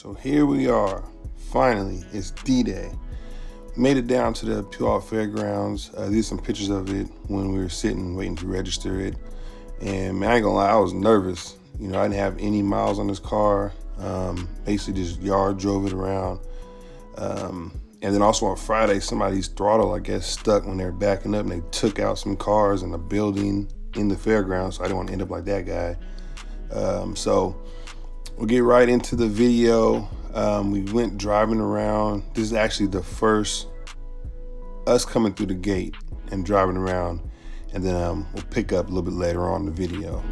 So here we are. Finally, it's D-Day. Made it down to the Puyallup Fairgrounds. These are some pictures of it when we were sitting waiting to register it. And man, I ain't gonna lie, I was nervous. I didn't have any miles on this car. Basically just yard drove it around. And then also on Friday, somebody's throttle, I guess, stuck when they were backing up and they took out some cars in the building in the fairgrounds. So I didn't want to end up like that guy. So we'll get right into the video. We went driving around. This is actually the first us coming through the gate and driving around. And then we'll pick up a little bit later on in the video.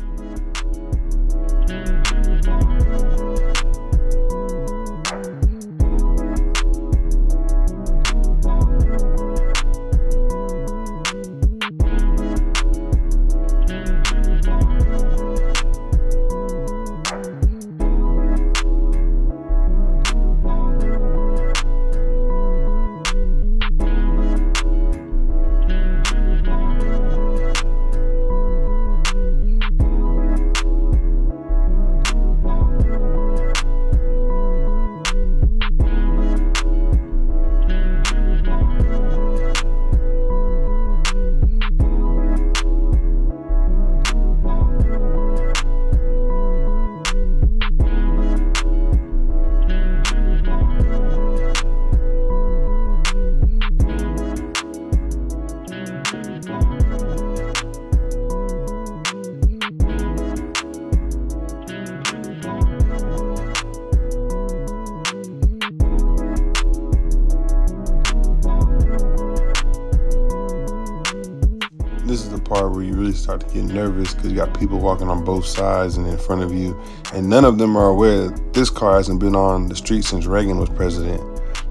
This is the part where you really start to get nervous because you got people walking on both sides and in front of you, and none of them are aware that this car hasn't been on the street since Reagan was president.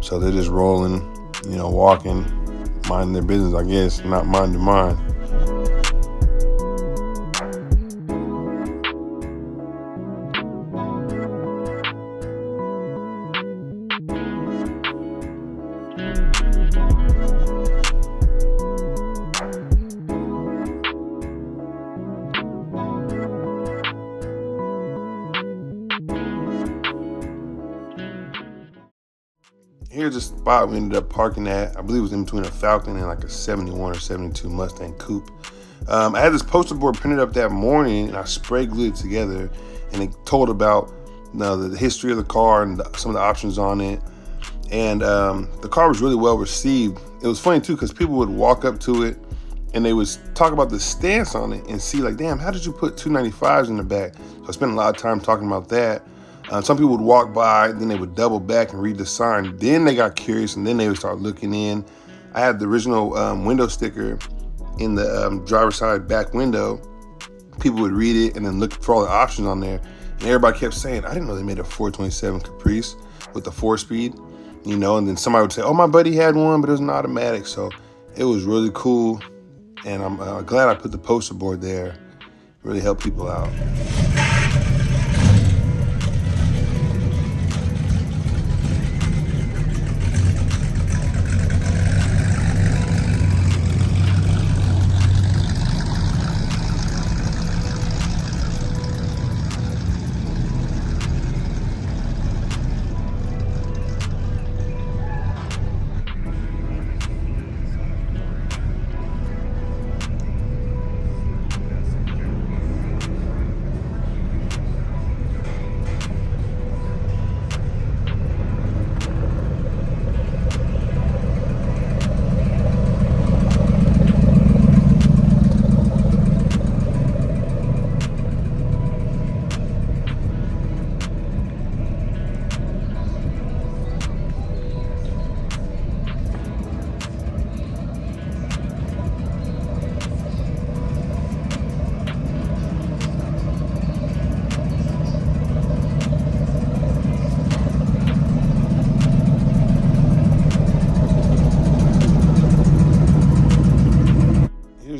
So they're just rolling, walking, minding their business, I guess, not minding mine. Here's a spot we ended up parking at. I believe it was in between a Falcon and like a 71 or 72 Mustang Coupe. I had this poster board printed up that morning and I spray glued it together, and it told about the history of the car and some of the options on it. And the car was really well received. It was funny too because people would walk up to it and they would talk about the stance on it and see like, damn, how did you put 295s in the back? So I spent a lot of time talking about that. Some people would walk by, then they would double back and read the sign. Then they got curious, and then they would start looking in. I had the original window sticker in the driver's side back window. People would read it and then look for all the options on there. And everybody kept saying, I didn't know they made a 427 Caprice with the 4-speed, and then somebody would say, oh, my buddy had one, but it was an automatic. So it was really cool, and I'm glad I put the poster board there. It really helped people out.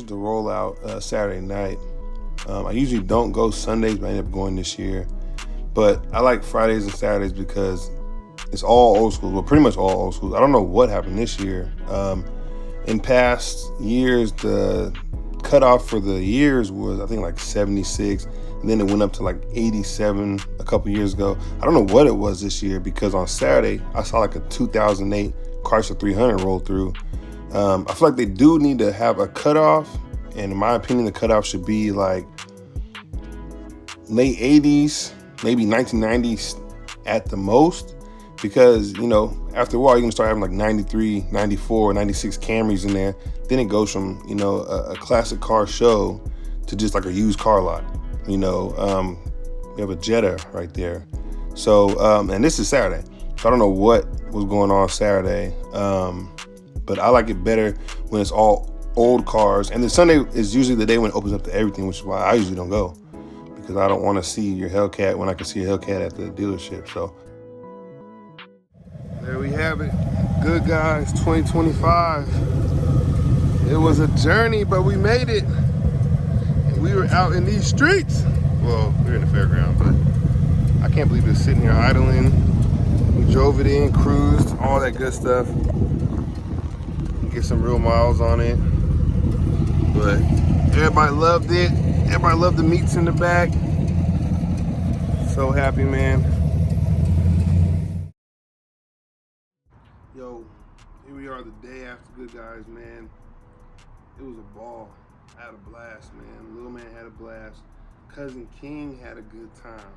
Rollout Saturday night. I usually don't go Sundays, but I ended up going this year. But I like Fridays and Saturdays because it's all old schools. Well, pretty much all old schools. I don't know what happened this year. In past years, the cutoff for the years was, I think, like 76. and then it went up to like 87 a couple years ago. I don't know what it was this year, because on Saturday I saw like a 2008 Chrysler 300 roll through. I feel like they do need to have a cutoff, and in my opinion, the cutoff should be like late 80s, maybe 1990s at the most, because, you know, after a while, you're going to start having like 93, 94, 96 Camrys in there. Then it goes from, you know, a classic car show to just like a used car lot. You know, we have a Jetta right there. So, and this is Saturday. So I don't know what was going on Saturday. But I like it better when it's all old cars. And then Sunday is usually the day when it opens up to everything, which is why I usually don't go, because I don't want to see your Hellcat when I can see a Hellcat at the dealership. So there we have it. Good Guys 2025. It was a journey, but we made it. And we were out in these streets. Well, we were in the fairground, but I can't believe it's sitting here idling. We drove it in, cruised, all that good stuff. Get some real miles on it. But everybody loved it. Everybody loved the meats in the back. So happy, man. Yo, here we are the day after Good Guys, man. It was a ball. I had a blast, man. Little man had a blast. Cousin King had a good time.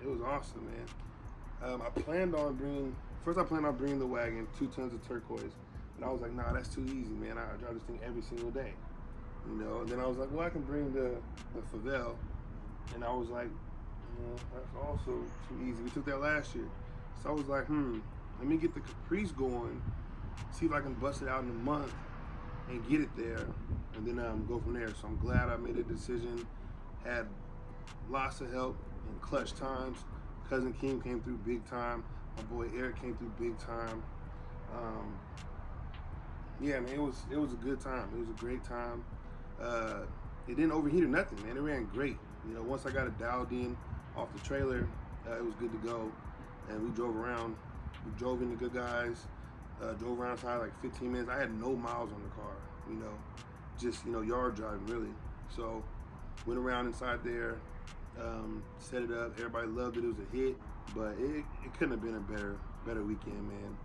It was awesome, man. I planned on bringing the wagon, 2 tons of turquoise. And I was like, nah, that's too easy, man. I drive this thing every single day. You know, and then I was like, well, I can bring the Favel. And I was like, that's also too easy. We took that last year. So I was like, let me get the Caprice going, see if I can bust it out in a month and get it there, and then go from there. So I'm glad I made a decision. Had lots of help in clutch times. Cousin King came through big time. My boy Eric came through big time. Yeah, man, it was a good time. It was a great time. It didn't overheat or nothing, man. It ran great. You know, once I got it dialed in off the trailer, it was good to go. And we drove around. We drove into Good Guys. Drove around inside like 15 minutes. I had no miles on the car, you know, just, you know, yard driving really. So went around inside there, set it up. Everybody loved it. It was a hit, but it couldn't have been a better weekend, man.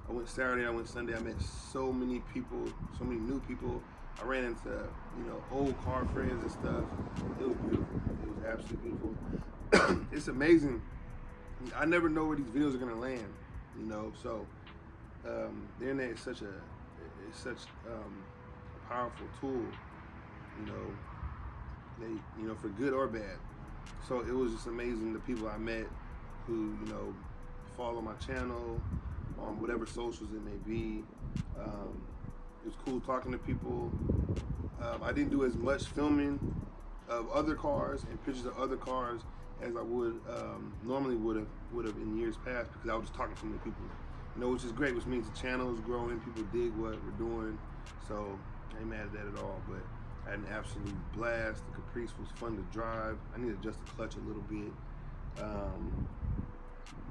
I went Saturday, I went Sunday. I met so many people, so many new people. I ran into, you know, old car friends and stuff. It was beautiful. It was absolutely beautiful. It's amazing. I never know where these videos are gonna land, you know. So the internet is such a powerful tool, you know, for good or bad. So it was just amazing the people I met who, you know, follow my channel on whatever socials it may be. It was cool talking to people. I didn't do as much filming of other cars and pictures of other cars as I would normally would have in years past, because I was just talking to so many people, you know, which is great, which means the channel is growing, people dig what we're doing, so I ain't mad at that at all. But I had an absolute blast. The Caprice was fun to drive. I need to adjust the clutch a little bit,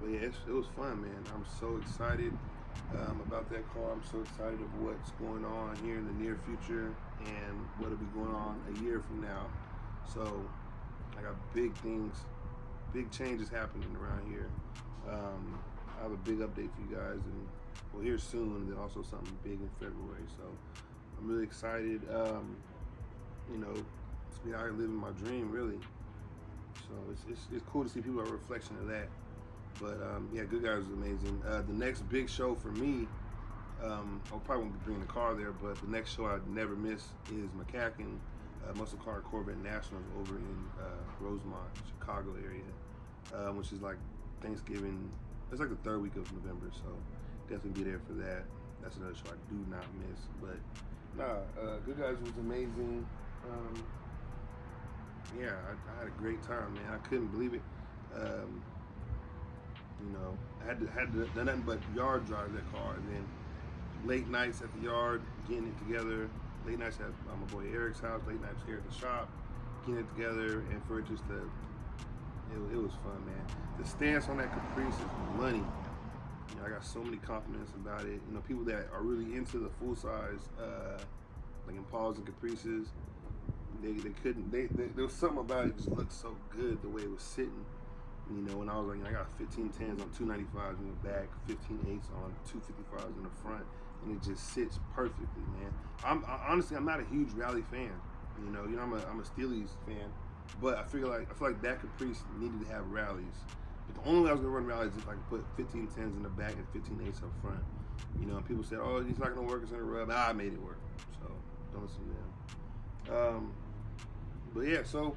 but yeah, it was fun, man. I'm so excited about that car. I'm so excited of what's going on here in the near future and what'll be going on a year from now. So I got big things, big changes happening around here. I have a big update for you guys, and we'll hear soon, and then also something big in February. So I'm really excited. You know, to be out here living my dream, really. So it's cool to see people a reflection of that. But yeah, Good Guys was amazing. The next big show for me, I probably won't be bringing the car there, but the next show I'd never miss is McCacken Muscle Car Corvette Nationals over in Rosemont, Chicago area, which is like Thanksgiving. It's like the 3rd week of November, so definitely be there for that. That's another show I do not miss. But nah, Good Guys was amazing. Yeah, I had a great time, man. I couldn't believe it. You know, I had to done nothing but yard drive that car, and then late nights at the yard, getting it together. Late nights at my boy Eric's house, late nights here at the shop, getting it together, and for it just to, it was fun, man. The stance on that Caprice is money. You know, I got so many compliments about it. You know, people that are really into the full size, like Impalas and Caprices, they couldn't. There was something about it just looked so good the way it was sitting. You know, and I was like, I got 1510s on 295s in the back, 15.8s on 255s in the front, and it just sits perfectly, man. Honestly, I'm not a huge rally fan. You know, I'm a Steelers fan, but I feel like that Caprice needed to have rallies. But the only way I was gonna run rallies is if I could put 1510s in the back and 15.8s up front. You know, and people said, "Oh, he's not gonna work. It's gonna rub." I made it work, so don't listen to them. But yeah, so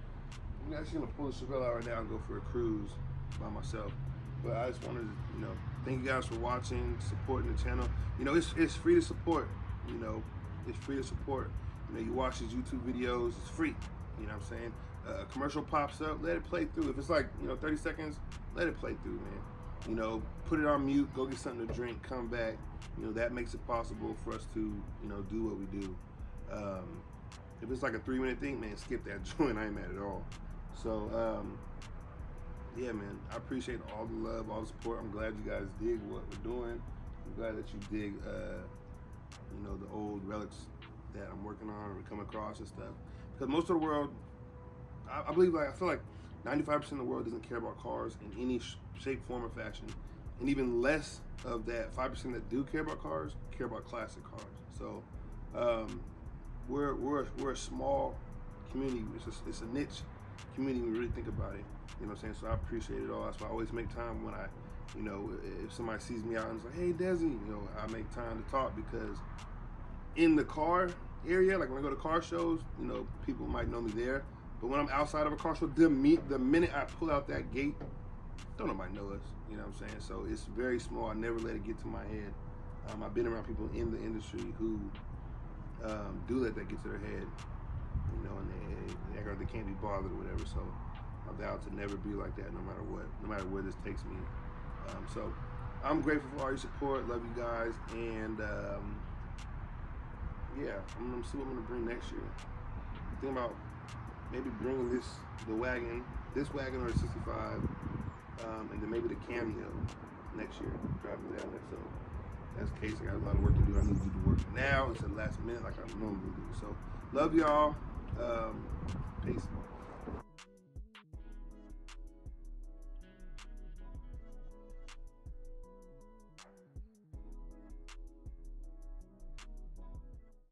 I'm actually gonna pull the Chevelle out right now and go for a cruise by myself. But I just wanted to, you know, thank you guys for watching, supporting the channel. You know, it's free to support. You know, it's free to support. You know, you watch these YouTube videos, it's free. You know what I'm saying? A commercial pops up, let it play through. If it's like, you know, 30 seconds, let it play through, man. You know, put it on mute, go get something to drink, come back. You know, that makes it possible for us to, you know, do what we do. If it's like a 3-minute thing, man, skip that joint. I ain't mad at all. So, yeah, man, I appreciate all the love, all the support. I'm glad you guys dig what we're doing. I'm glad that you dig, you know, the old relics that I'm working on or come across and stuff. Because most of the world, I believe, like, I feel like 95% of the world doesn't care about cars in any shape, form, or fashion. And even less of that 5% that do care about cars care about classic cars. So, we're a small community. It's a niche community when we really think about it. You know what I'm saying? So I appreciate it all. That's why I always make time when I, you know, if somebody sees me out and is like, "Hey, Desi," you know, I make time to talk, because in the car area, like when I go to car shows, you know, people might know me there. But when I'm outside of a car show, the minute I pull out that gate, don't nobody know us. You know what I'm saying? So it's very small. I never let it get to my head. I've been around people in the industry who do let that get to their head, you know, and they act like they can't be bothered or whatever. So I vow to never be like that, no matter what, no matter where this takes me. So I'm grateful for all your support. Love you guys, and yeah, I'm gonna see what I'm gonna bring next year. I'm thinking about maybe bringing this wagon or the 65, and then maybe the Cameo next year, driving down there. So that's the case. I got a lot of work to do. I need to do the work now instead of last minute like I normally do. So love y'all. Peace.